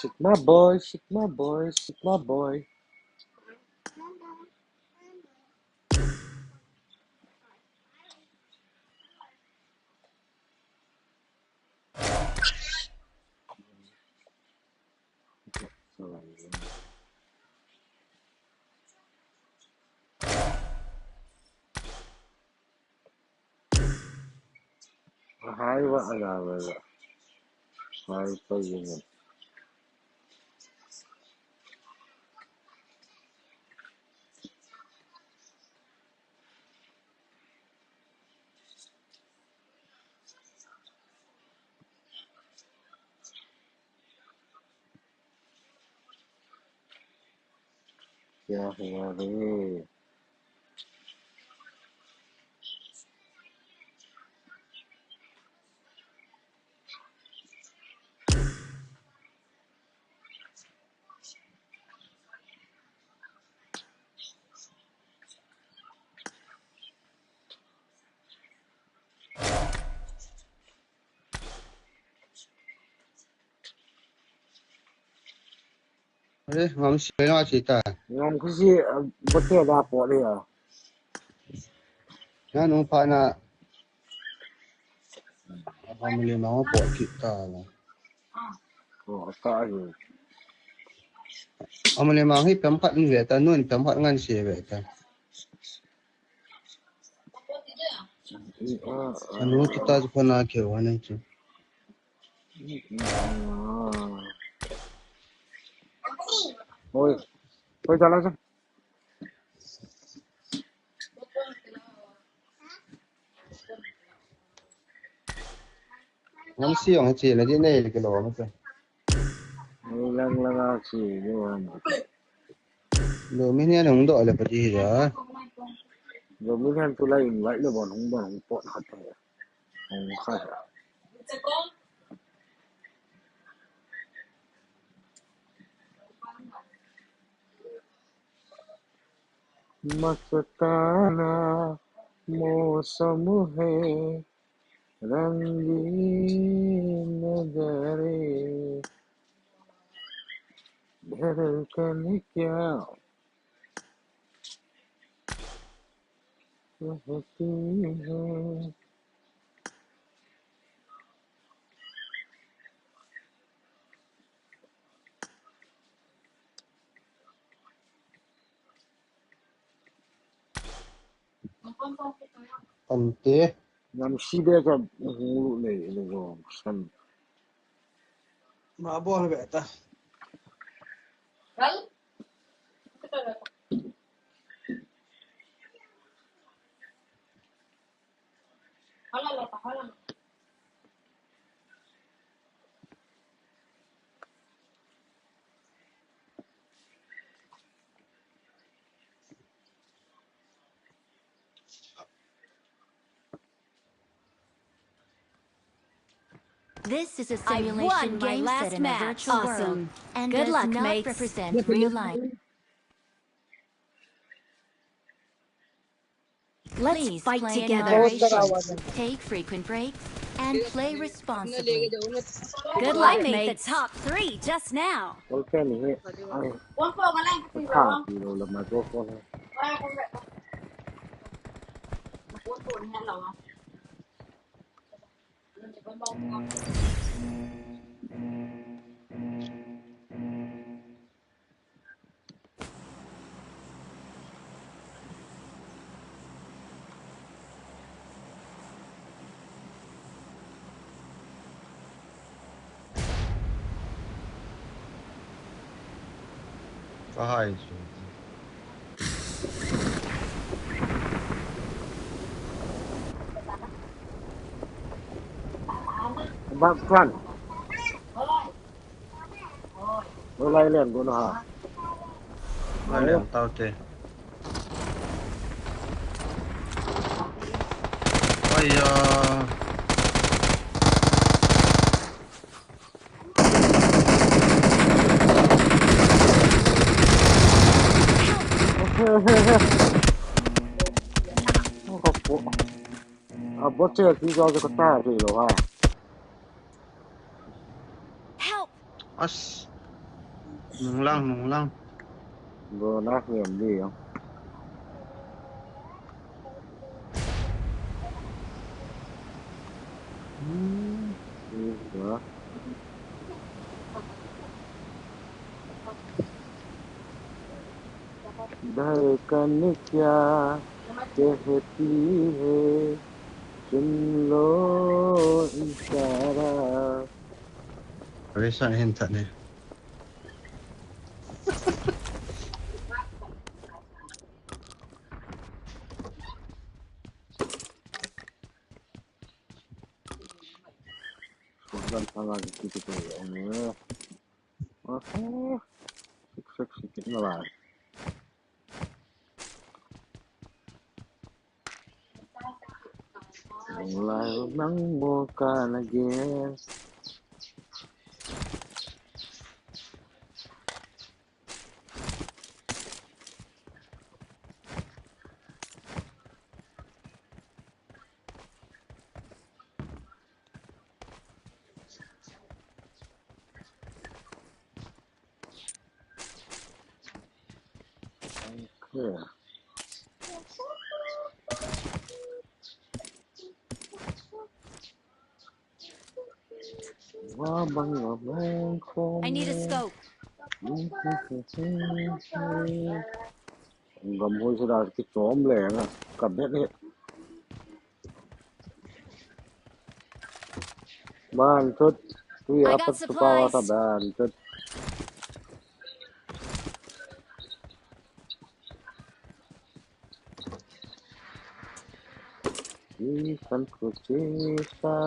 Sigma boy, Sigma boy, Sigma boy. Hai wa agava. Hai pagin. Kya hua re? Ngắm xuyên nó chỉ ta. Ngom kasi bote da po le ya. Nó nung pa na family mga po kita la. Oh, ta hi. Family mga hi pempat ni veta nun pempat ngan si veta. Anu kita tu pernah kewan itu. Oi, oi jalan sa. Ngắm siang chỉ là đi này cái lỗ mà. Lang lang si ni wan. Lỗ mình nghe nung độ là cái gì đó. Rồi mình han tu lai invite le bon pot khat hai. Hong khat. मस्ताना मौसम है रंगीन नजरे धड़कन क्या कहती है Ante. Ngam sideka hulu le go san. Ma buona beta. This is a simulation game set in a virtual world and Good does luck, not mates. represent real life. Let's Please fight play in together. moderation, take frequent breaks, and play responsibly. Good luck, I made mates. the top 3 just now. Okay ni he. Ai. Tha thì rồi là microphone. Có hai. Bác Phan. Nó lay liền của nó hả? Nó liền tao tê. Ôi Nó có bộ. À, bớt chơi khi do cho ta thì rồi ha. Help! as. Nung lang. Vừa nát hiểm gì không? Đi nữa. धड़कन क्या कहती है सुन लो इशारा Rồi sao hiện tại này. Sudah sangat gitu ya ini. Oke, sedikit lah. Mulai menemukan lagi. Oke. I need a scope. Gầm hôi sẽ đạt cái chóm lẻ nè, cầm hết hết. Ban chút, tuy I apa got tu pawa ta supplies. ban chút. Ikan kucisa,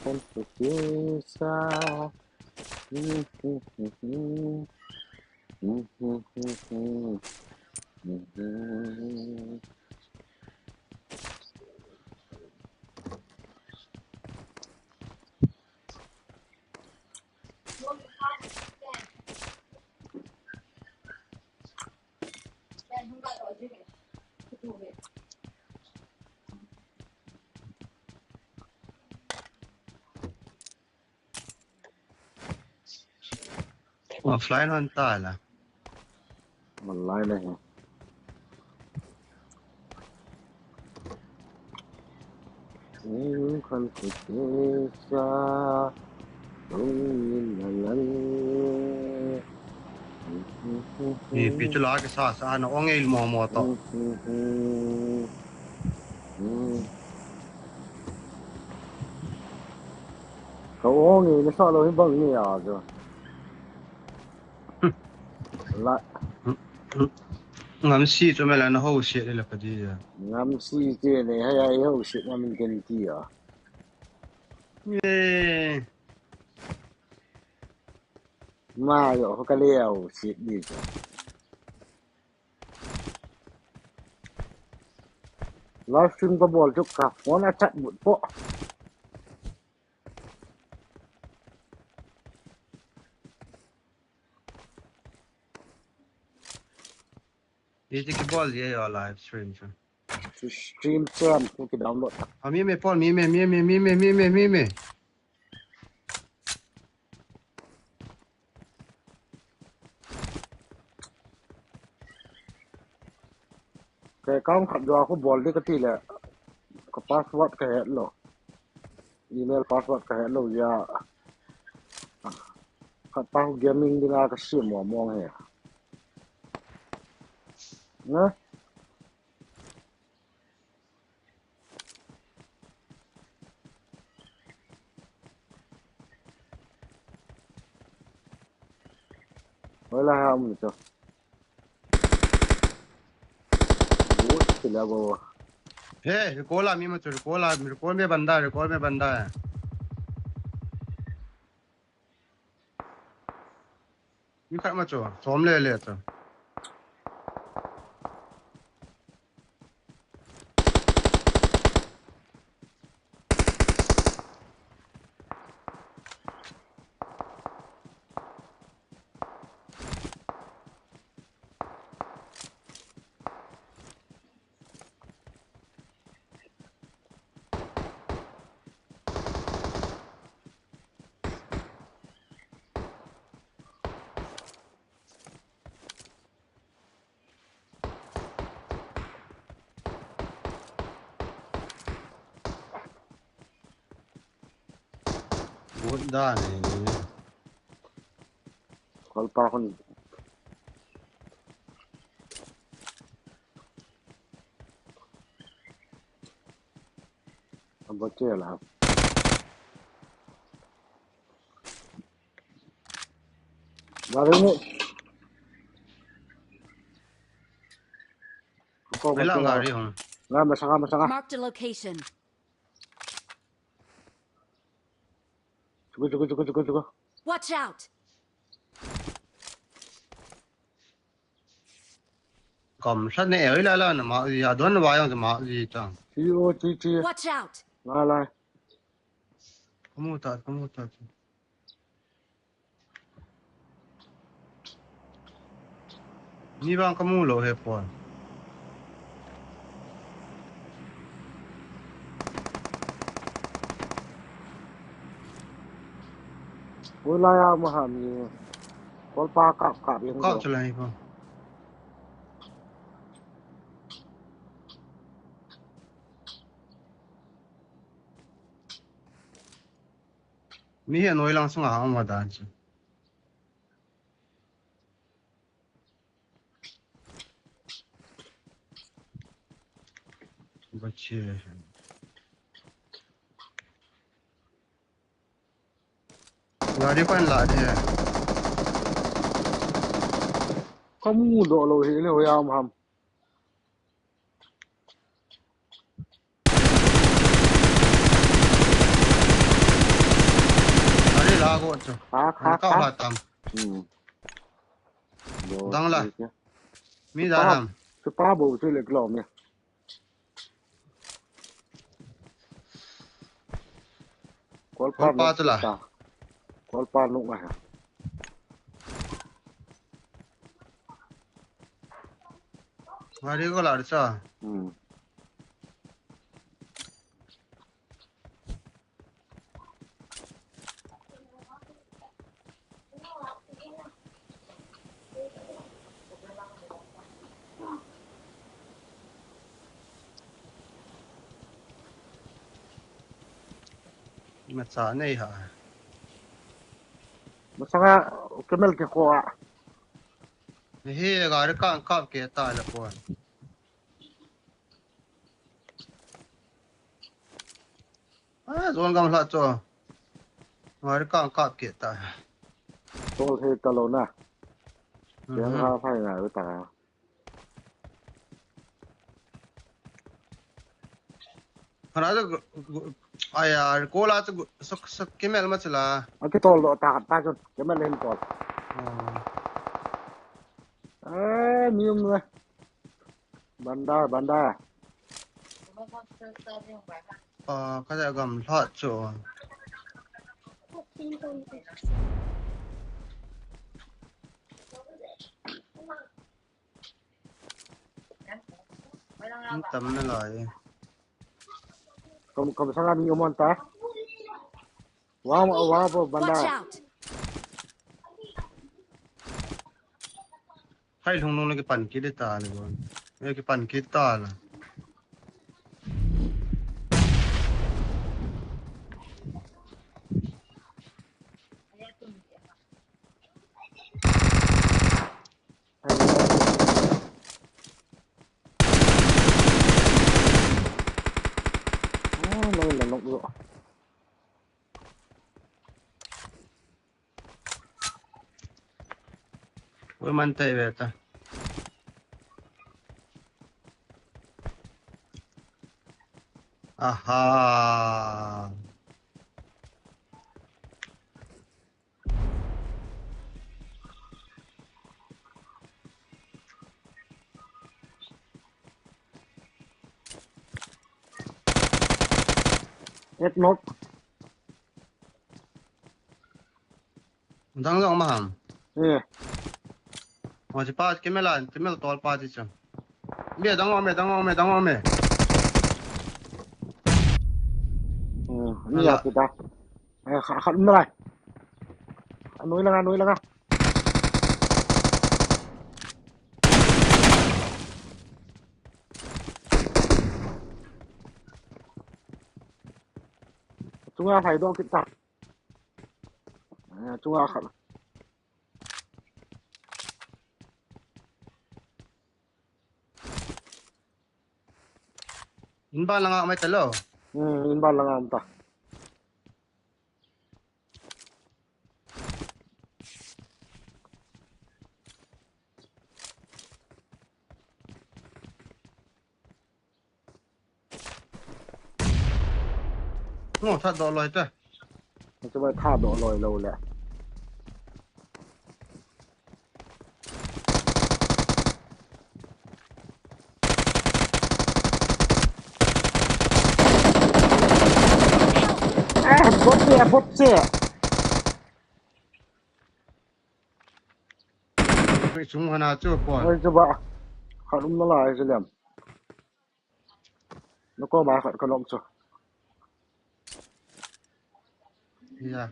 Con tristeza. Offline on tala. Online này. Con tristeza. Pitula ke sa ano ongel mo to. Cậu nghĩ nó sao rồi bằng nhỉ rồi. Lại Ngam si cho mẹ là nó hậu shit là cái gì à? ngắm si kia này hay ai hậu sự mà mình cần gì à? Yeah. Mà rồi cái leo sự gì rồi. Livestream có bol chút cặp nó là chặt một bộ. Đi cái ball gì ở live stream chứ? StreamChamp cái download. À mi Paul mi. Cái conขับรอเขาบอลได้ก็ที่แหละก็พาสเวิร์ดก็เห็นหรออีเมลพาสเวิร์ดก็เห็นหรอยาขับไปเกมมิ่งดีงาก็เชื่อมมองเหี้ยนะเวลาทำจ้ะโอ้ยสิแล้วบ่ Hey, recall mi mत recall में बंदा है. You cut मत चो, सोम ले तो. बहुत दान है. คนปาคนทำโปรเจกต์แล้วครับมาเรื่องนี้ก็มา पहला เจอ गाड़ी हूँ. งานมาสังมาสัง Marked a location. จุก Watch out! Cầm sát này ấy là mà giờ đoán vào mà gì chẳng. COGG Watch out! มาอะไร Không thật. Ni bang kamu lo he po. เวลามาหามีคนปากลับยัง Kau celai po. Mi noi lang sung ang madan. Bachche. गाड़ी पर ला दे. เขามูดโลหิเลยยามทำ go cho khá an cao khá là tầm rồi đang là nhé mi ra làm cái pa bộ chơi lịch lòm nhỉ qual pa call nó pa cho là ta qual pa nó à mà đi có là sao mà sao này hả mà sao cái mel cái khoa hi gari kan kap ke ta la po zon gam la cho gari kan kap ke ta tôi thấy tao lâu nè tiếng ra phải là với ta khana da aya ko la to sak ke mel ma chla cái tôi lộ ta cho cái mel lên còn nhiều người banda ka da gam la cho tâm na lại cầm sang ăn nhiều món ta wow Watch banda out! hai lung lung cái pan ki de ta le bon cái pan ki ta la đây là nọng rộ với man tay về ta aha hết nốt dang dang ma ham nè wa chi pa ke mela ke mel tol pa chi chang me dang me đi học thì ta khẩn nó này núi là chúng ta phải đo cái tạc chúng ta khẩn in ba la nga mai talo in ban là ngang ta ngô thật đó rồi ta chúng ta tha độ lồi lâu lẹ bốt xe cái chúng hana chưa qua ơi cho bạn khẩn nó lại cho liềm nó có bà khẩn con lông chưa ya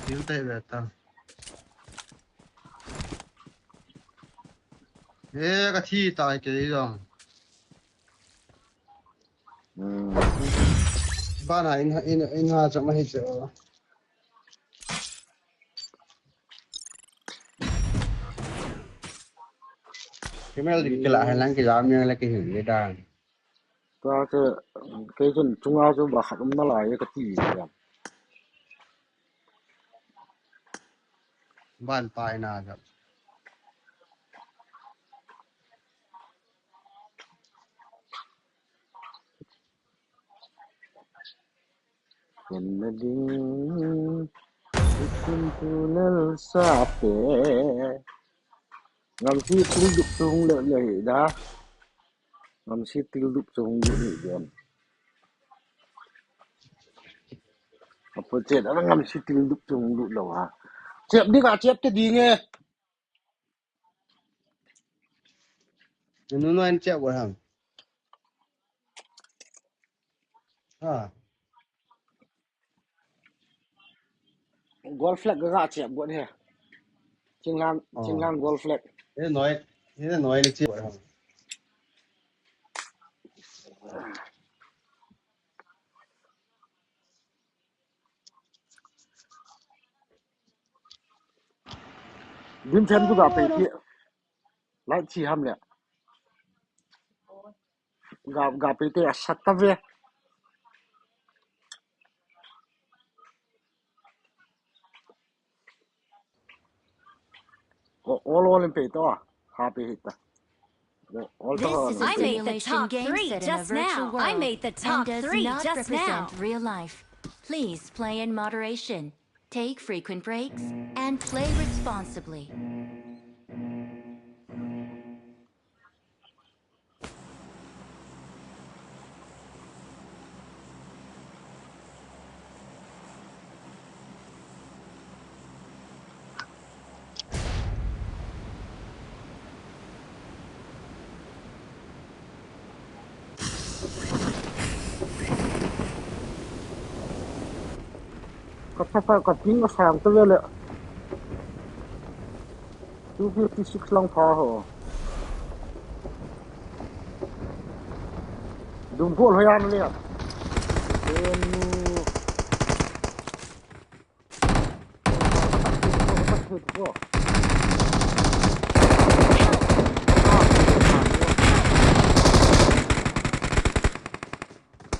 yếu tệ về ta ê cái thi tại cái rồi ba này in ha cho mày chờ cái mấy cái lạ hay lắm cái giảm như là cái hình cái đàn ta cái chân chúng ta cho bà khẩn nó lại cái gì liềm ban pai na gặp in tu nel sape ngam si til dup chung le da ngam si til dup chung ni den apa chet ana ngam si til dup chung du lo ha chep đi cả chep te đi nghe nó anh chẹo của thằng à golf flag ga chep gon he ching lang golf flag thế là nói là chẹo của thằng dim chen ku ga pe ti lai chi ham le ga pe te sat ta ve all pe to ha pe hit ta all ta This is a I made the simulation top game 3 set in a just virtual now. world I made the and top does 3 not just now. represent real life. Please play in moderation, take frequent breaks, and play responsibly. có tiếng có sáng tới về lệ 256 long phò hồ đúng vô hơi ăn liền bên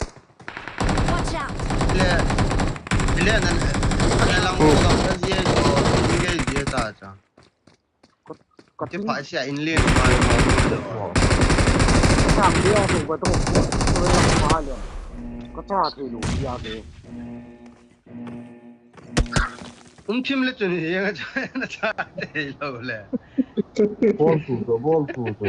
Watch out. Ile anh làm một cái gì cho cái gì ta chẳng có cái tiếng phải sẽ in liên mà được sáng đi thì có tôi làm phá liền có cha thì đủ ra cái phim lên chuyện gì cái nó cha thì lâu lẹ Ball tudo.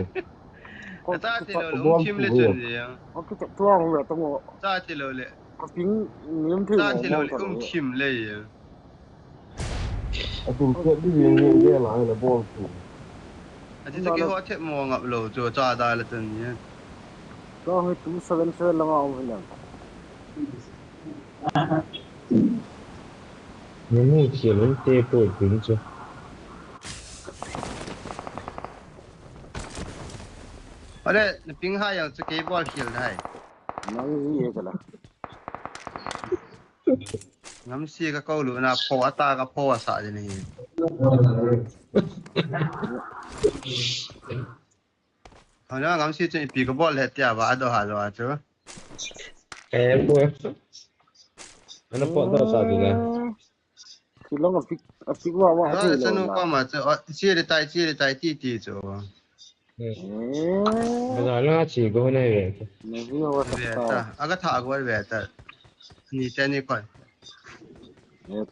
có cha thì lâu Ball phim lên tudo. chuyện gì có cái chụp chuông rồi tôi cha thì lâu lẹ có tiếng niềm thương cha thì lâu mong lẹ thật phim lên Assim, sempre ninguém lá, né? Ball tudo. chỉ cái hoa thiết mò ngập lầu cho cha đại là chuyện gì có hơi tú seven seven là ngon hơn liền Não tinha nem tempo, gente. ở đây ping hai yang cái ball khiêu đây năng gì cái là ngắm xì cái câu lửa na phô ta cái phô sao vậy này hồi đó ngắm xì trên bị cái ball hết tiệt và đâu hả rồi chứ É, pô. Eu não posso dar o salto, né? thì nó có phích vào đó thì là rồi sân qua mà chia để tay tí chỗ Mas olha, chỉ có này về. nó gì vào về sắp ta à cái thằng của về ta ni tên ni coi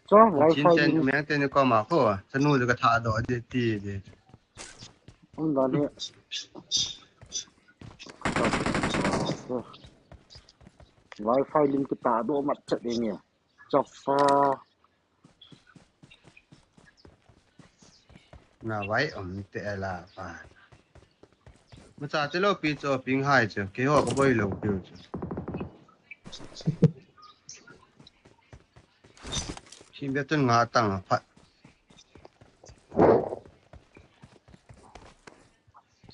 cho chín wifi tên link mấy tên ni coi mà khô à sân nuôi cái thằng đó đi đi không đàn hệ wifi link cái tà độ mặt trận đây nhỉ chọc nào vậy tệ là phải mà cha cái lô pi cho ping hai chứ cái họ có bơi lầu tiêu chứ khi biết tên ngã tăng là phải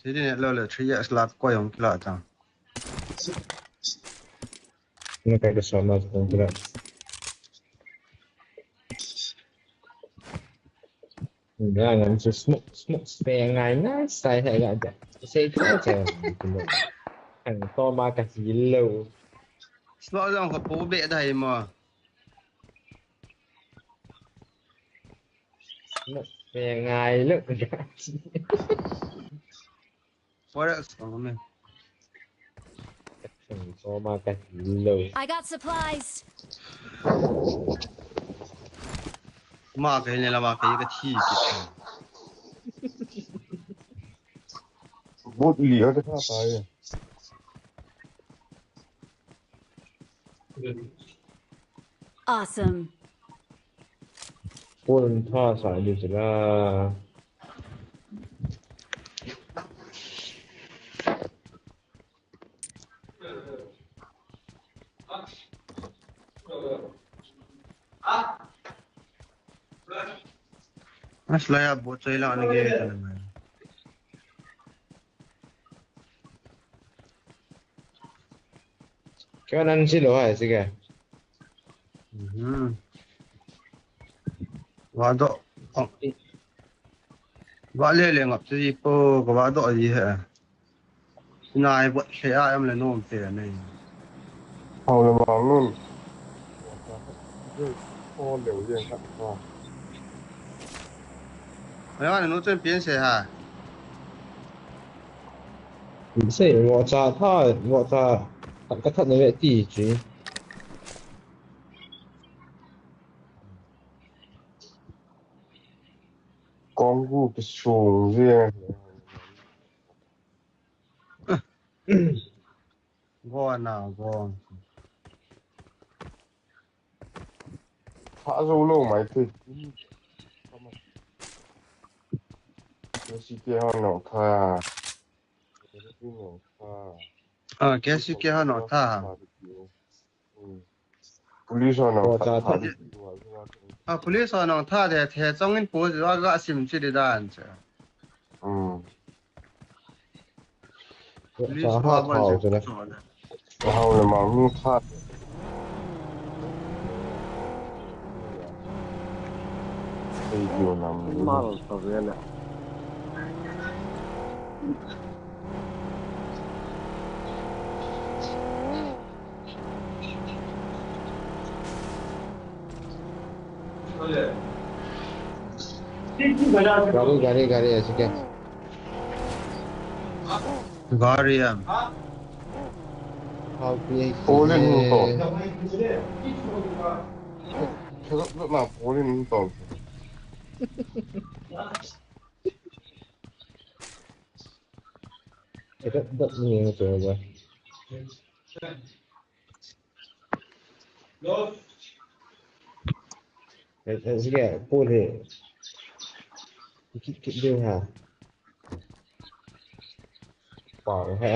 thế thì lâu là chơi slot coi ông kia tăng Não quero só mais comprar. Nga ngắm cho smoke spare ngay nãy sai hay là vậy. Sai thế chứ. Thằng to mà cái gì lâu. slot ông có bố bệ đây mà Smoke spare ngay lúc. có đấy xong rồi Thằng to mà cái gì lâu. I got supplies. 嘛给你了嘛，给一个体给。bút lìa cái thằng tài Awesome. 不能太闪就是啦。Aslaya bocai lah ni gitu namanya. Kanan silo ha sige. Wado. Vale le ngap si po ko wado ai ha. Nai bot saya am le nom te này. hầu là mà luôn kho đều riêng thật kho Ai anh nó trên biến xe ha. 唔識我炸他，我炸個塔你嘅地主。con gu cái xuồng riêng Go nào go. thả râu lâu mày thì cái gì kia nó tha cái nó tha Cái gì kia ha nó tha. police nó tha police nó tha để thế trong cái bộ gì cái sim chỉ để đàn chứ. Police炸hoa下頭bao咗咧。hầu là mà luôn tha đây điều nằm mal tao về nè Gari sige. Gari am. Pubg. bố lên tổ rất là bố lên tổ Rất nhiều rồi. Sige,พูดเลยคิดดูฮะเปล่าแค่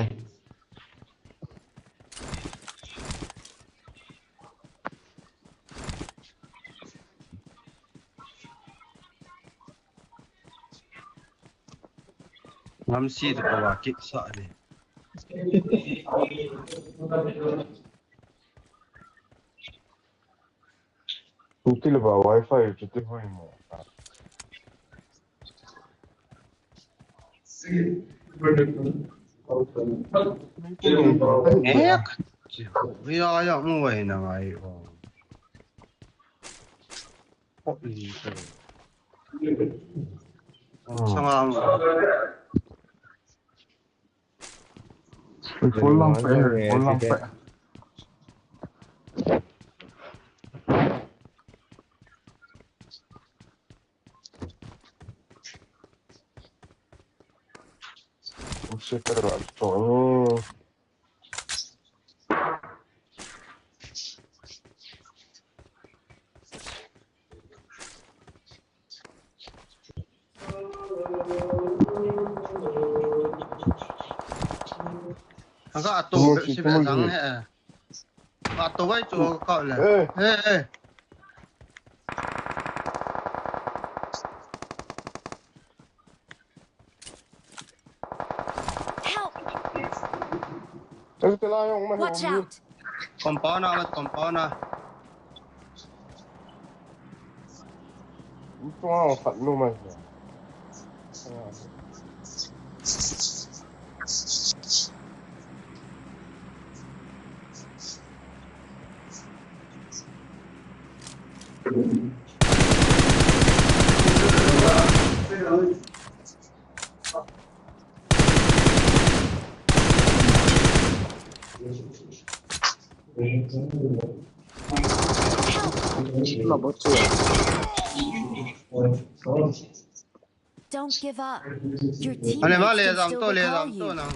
Ngắm xí được vào kích sợ đi. tụi là vào wifi tụi tôi hơi mỏ Ya mu vậy nào vậy. Hot đi rồi. Sang full long phải sẽ phải là chỗ cái atu sẽ bị răng hè. Atu vậy chỗ cậu là. Ê. Help! cái lai không mà Watch out! Compound na. Wow, phận luôn mà là bớt chưa Don't give up. Your Anh mà teammates lê can dòng still tôi lê recall dòng tôi you. nào.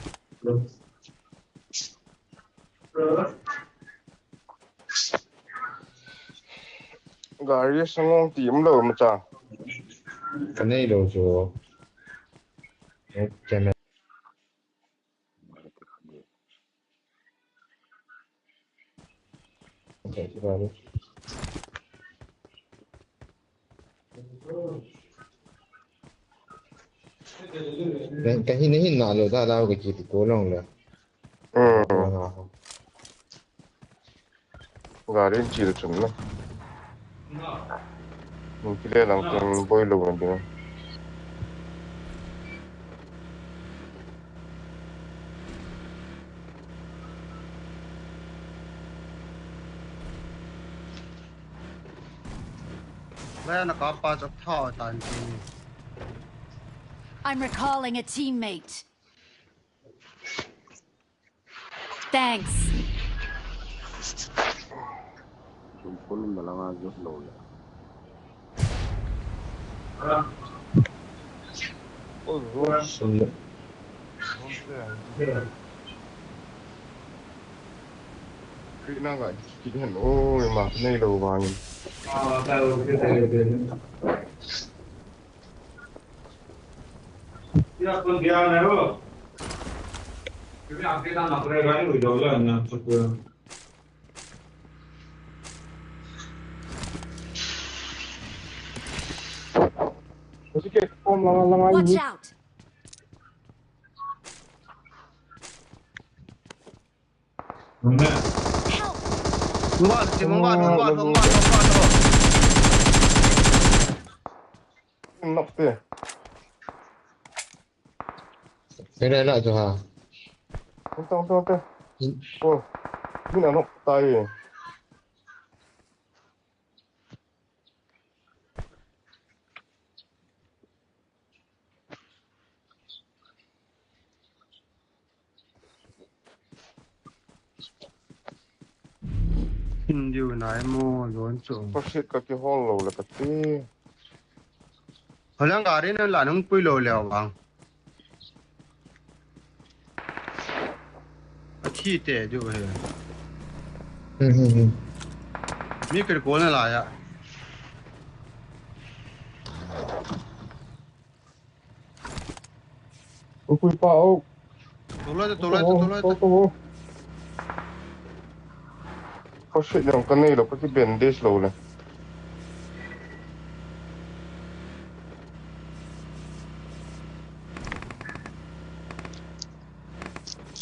Gari sang team lo mà cha. Cái này đâu rồi. Cái này. Okay, rồi. Cái hình nào rồi ta đâu cái gì cố lòng rồi. Gari chỉ được chuẩn này. Mình chỉ để làm tiếng boy lo này đi. Vậy nó có bao nhiêu thao tàn gì. I'm recalling a teammate. Thanks. Chúng phun mà là rất lâu rồi. Kỹ năng vậy, kỹ năng ôi mà cái này đầu vàng. Watch out. Help. Mong ngoan. Nóc tiền. Cái này là cho hả? Tao. Ôi, cái nào nóc tay. Điều này mua rốn trộm. Có shit cái hall lâu là cái gì? Hồi lăng gà đi nên là nó quy lồ lèo bằng. Chi tệ chứ vậy. Mi cái cố này lại ạ. Ôi quy bao. Tôi lại. Có shit trong cái này là có cái bandage lâu này.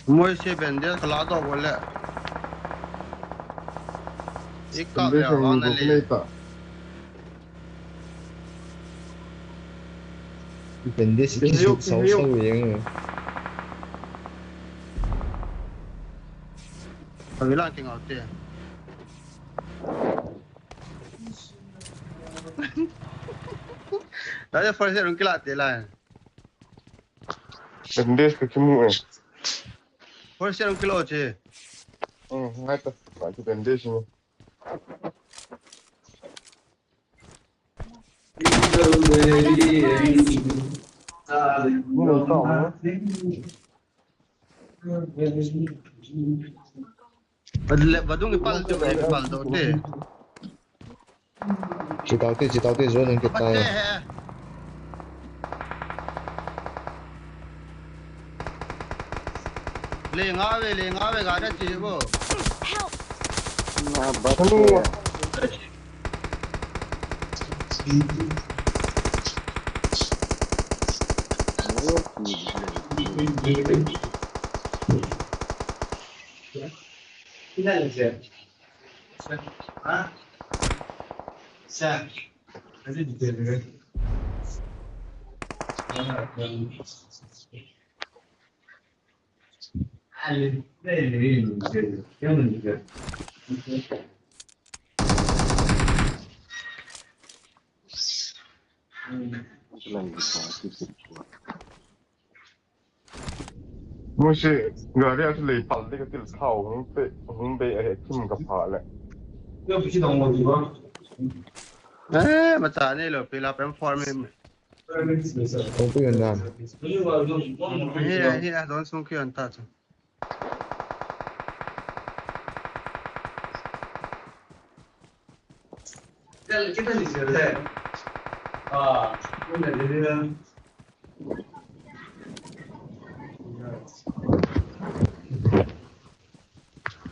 Mỗi xe bên đây cái lá đó vậy lẽ. Ít cặp Bandage lèo trong anh cái này ta. Bên đây sẽ sâu vậy. Hồi lăng kinh ngạc tiền. Đấy phải sẽ rung cái lát tiền lại. Bandage cái mũi này. Phải sẽ rung cái lỗ chứ. Ngay ta. Phải cái bandage này. Vadung cái pal chỗ này cái pal đó thế. Chỉ tao rồi nên cái tay. Le ngã về gà đó chị vô. Help. Mà bắt kìa. Mỗi khi gari ở đây pal đi cái tiểu khẩu không bị ấy kim gặp phải lại. mà trả này rồi bị làm em form em không có yên đàn hi là đón xuống kia anh ta chứ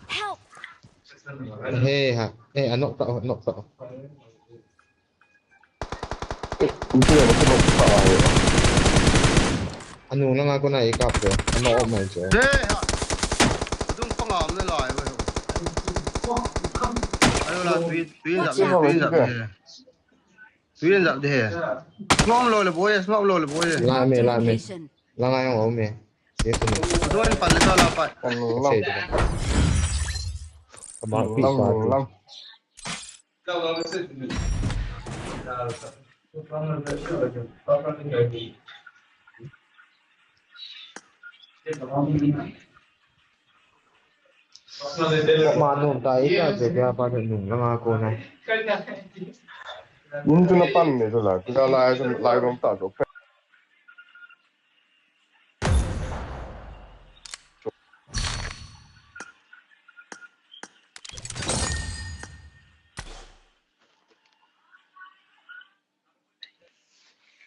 Help! hả anh nộp tạo Itu yang masih mau pakai. anh nung lang ako na ikap ko ano ako may siya thế hả đúng phong ẩm lên lại vậy ayo là tùy Watch dặm out. tùy dặm đi ngom lôi là bôi ngom lôi là bôi la me Location. lang ngayon ako me sige ko na tôi anh phải lên sao là phải Kan say lang. diba kamar Lang pisa lang. mà nung tayo ka kaya pa nung lang ako na Ini tu na pan ni tu lah. Kita lai rom tak tu.